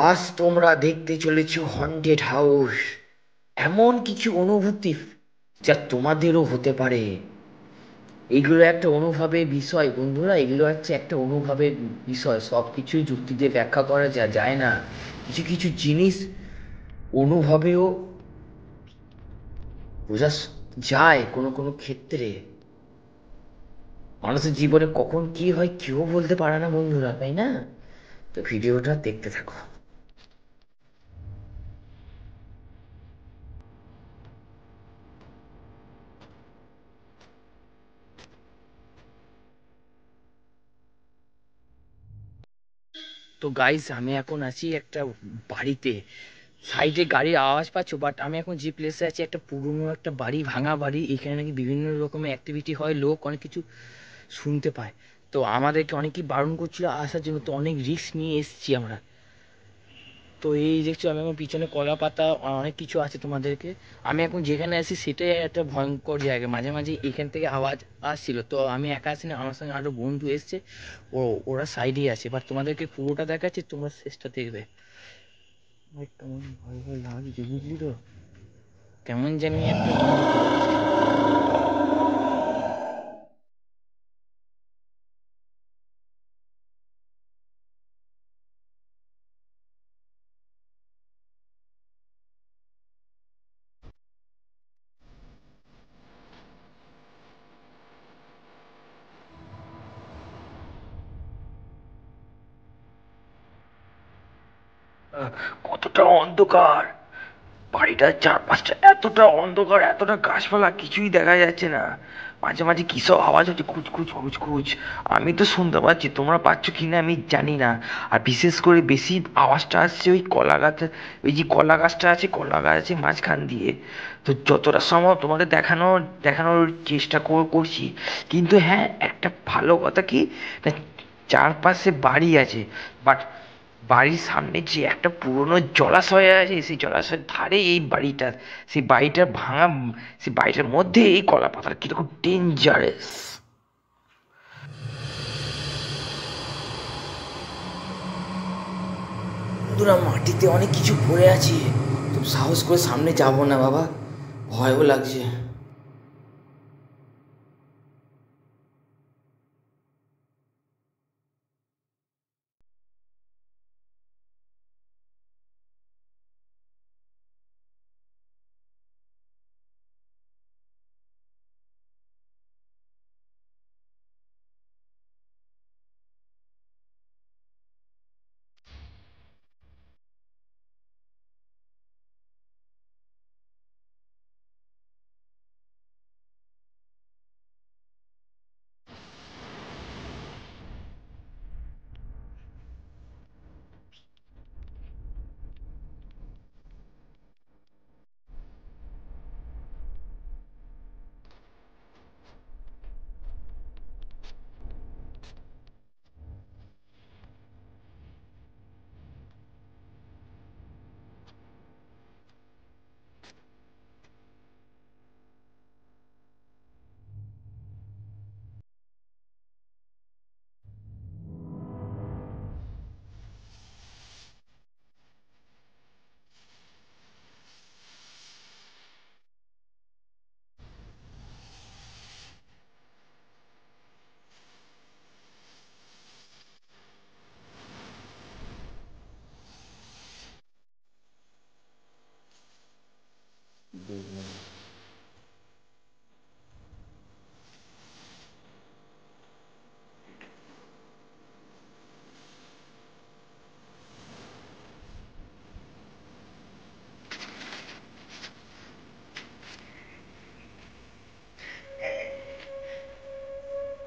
আজ তোমরা দেখতে চলেছ হন্টেড হাউস, এমন কিছু অনুভূতি যা তোমাদেরও হতে পারে। এগুলো একটা অনুভবের বিষয় বন্ধুরা, এগুলো হচ্ছে একটা অনুভবের বিষয়। সব কিছুই যুক্তি দিয়ে ব্যাখ্যা করা যায় না। কিছু কিছু জিনিস অনুভবেও বোঝা যায় কোনো কোনো ক্ষেত্রে। মানুষের জীবনে কখন কি হয় কেউ বলতে পারে না বন্ধুরা, তাই না? তো ভিডিওটা দেখতে থাকো। তো গাইস, আমি এখন আছি একটা বাড়িতে। সাইডে গাড়ির আওয়াজ পাচ্ছ, বাট আমি এখন যে প্লেসে আছি একটা পুরনো একটা বাড়ি, ভাঙা বাড়ি। এখানে নাকি বিভিন্ন রকমের অ্যাক্টিভিটি হয়, লোক অনেক কিছু শুনতে পায়। তো আমাদেরকে অনেকেই বারণ করছিল আসার জন্য, তো অনেক রিস্ক নিয়ে এসেছি আমরা। তো এই দেখছো আমি আমার পিছনে কলা পাতা অনেক কিছু আছে তোমাদেরকে। আমি এখন যেখানে আছি সেটাই একটা ভয়ঙ্কর জায়গা। মাঝে মাঝে এখান থেকে আওয়াজ আসছিল। তো আমি একা আসিনি, আমার সঙ্গে আরো বন্ধু এসছে। ওরা সাইডেই আছে, বাট তোমাদেরকে পুরোটা দেখাচ্ছে, তোমরা শেষটা দেখবে। ভাই কেমন ভয় ভয় লাগছে বুঝলি তো, কেমন জানি একটা অনুভূতি হচ্ছে। কতটা অন্ধকার! বাড়িটার চারপাশটা এতটা অন্ধকার, এতটা গাছপালা, কিছুই দেখা যাচ্ছে না। মাঝে মাঝে কিসব আওয়াজ হচ্ছে, খুচ খুচ খুচ। আমি তো শুনতে পাচ্ছি, তোমরা পাচ্ছ কিনা আমি জানি না। আর বিশেষ করে বেশি আওয়াজটা আসছে ওই কলা গাছ, ওই যে কলা গাছটা আছে, কলা গাছের মাঝখান দিয়ে। তো যতটা সম্ভব তোমাদের দেখানোর চেষ্টা করছি। কিন্তু হ্যাঁ, একটা ভালো কথা কি না, চারপাশে বাড়ি আছে, বাট বাড়ির সামনে যে একটা পুরনো জলাশয় আছে, সেই জলাশয়ের ধারে এই বাড়িটা। সেই বাড়িটার ভাঙা, সেই বাড়িটার মধ্যে এই কলা পাতার, কিরকম ডেঞ্জারাস! বন্ধুরা, মাটিতে অনেক কিছু পড়ে আছে। তো সাহস করে সামনে যাবো না বাবা, ভয়ও লাগছে।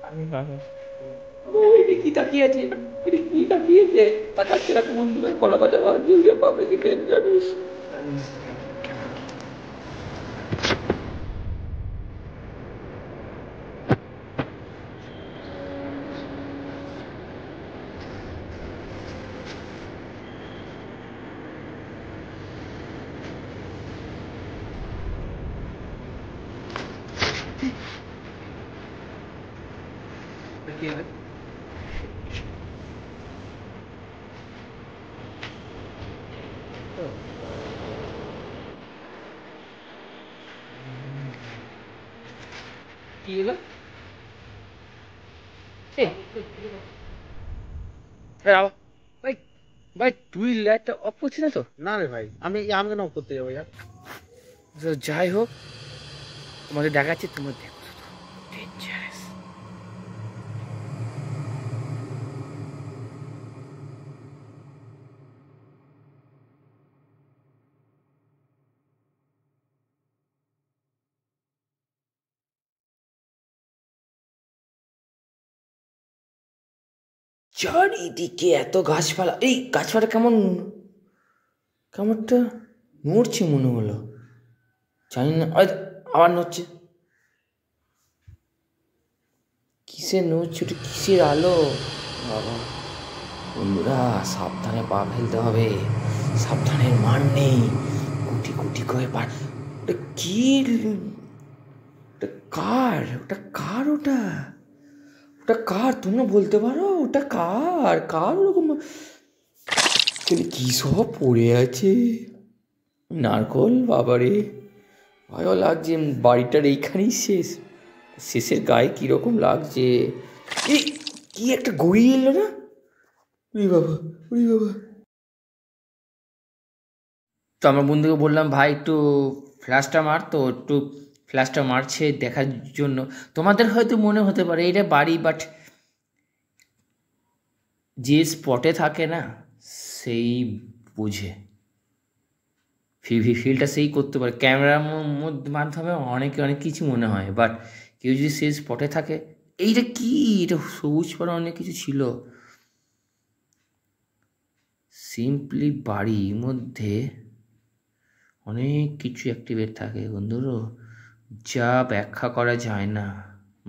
আমি এটা কি তাকিয়ে আছে, এটা কি তাকিয়েছে, তাকাচ্ছে না বন্ধুরা, কলা পাতা পাবে কি ডেঞ্জারাস। কি হবে? কি হলো? ভাই ভাই তুই লাইটটা অফ করছিস না তো? না রে ভাই, আমি কেন অফ করতে যাবো? যাই হোক, তোমাদের দেখাচ্ছি, তোমরা দেখো শুধু। Dangerous. চারিদিকে এত গাছপালা, এই গাছপালা কেমন কেমনটা নড়ছে মনে হলো, জানি না। আবার নড়ছে, কিসের নড়ছে ওটা? কিসের আলো বাবা? বন্ধুরা সাবধানে পা ফেলতে হবে, সাবধানের মান নেই। কোটি কোটি করে পা। ওটা কি? ওটা কার? ওটা কার? ওটা ওটা কার? তোমরা বলতে পারো ওটা কার? কার ওরকম কি সব পড়ে আছে? নারকল বাবারে, ভয়ও লাগছে। বাড়িটার এইখানেই শেষের গায়ে কিরকম লাগছে। এই কি একটা গড়িয়ে এলো না? ওরে বাবা, ওরে বাবা। তো আমার বন্ধুকে বললাম, ভাই একটু ফ্ল্যাশটা মার। তো একটু ফ্ল্যাশটা মারছে দেখার জন্য। তোমাদের হয়তো মনে হতে পারে এটা বাড়ি, বাট যে স্পটে থাকে না সেই বুঝে, ফিলটা সেই করতে পারে। ক্যামেরার মাধ্যমে অনেক কিছু মনে হয়, বাট কেউ যদি সেই স্পটে থাকে, এইটা কি, এটা সবুজ পাড়া অনেক কিছু ছিল। সিম্পলি বাড়ির মধ্যে অনেক কিছু অ্যাক্টিভেট থাকে বন্ধুরা, যা ব্যাখ্যা করা যায় না।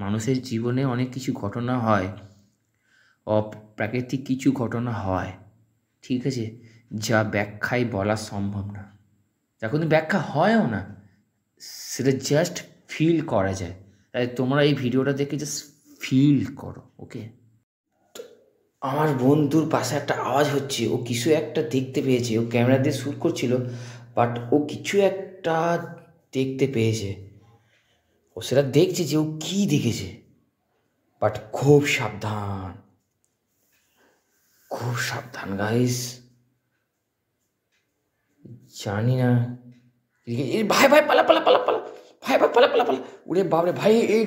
মানুষের জীবনে অনেক কিছু ঘটনা হয়, অপ্রাকৃতিক কিছু ঘটনা হয়, ঠিক আছে, যা ব্যাখ্যায় বলা সম্ভব না, যা কোনো ব্যাখ্যা হয়ও না, সেটা জাস্ট ফিল করা যায়। তাই তোমরা এই ভিডিওটা দেখে জাস্ট ফিল করো, ওকে? আমার বন্ধুর পাশে একটা আওয়াজ হচ্ছে, ও কিছু একটা দেখতে পেয়েছে। ও ক্যামেরা দিয়ে শ্যুট করছিল, বাট ও কিছু একটা দেখতে পেয়েছে। ও সেটা দেখছে যে ও কী দেখেছে, বাট খুব সাবধান, খুব সাবধান গাইস। জানি না। ভাই ভাই পালা পালা পালা পালা, ভাই ভাই পালা পালা পালা, ওরে বাবরে ভাই এই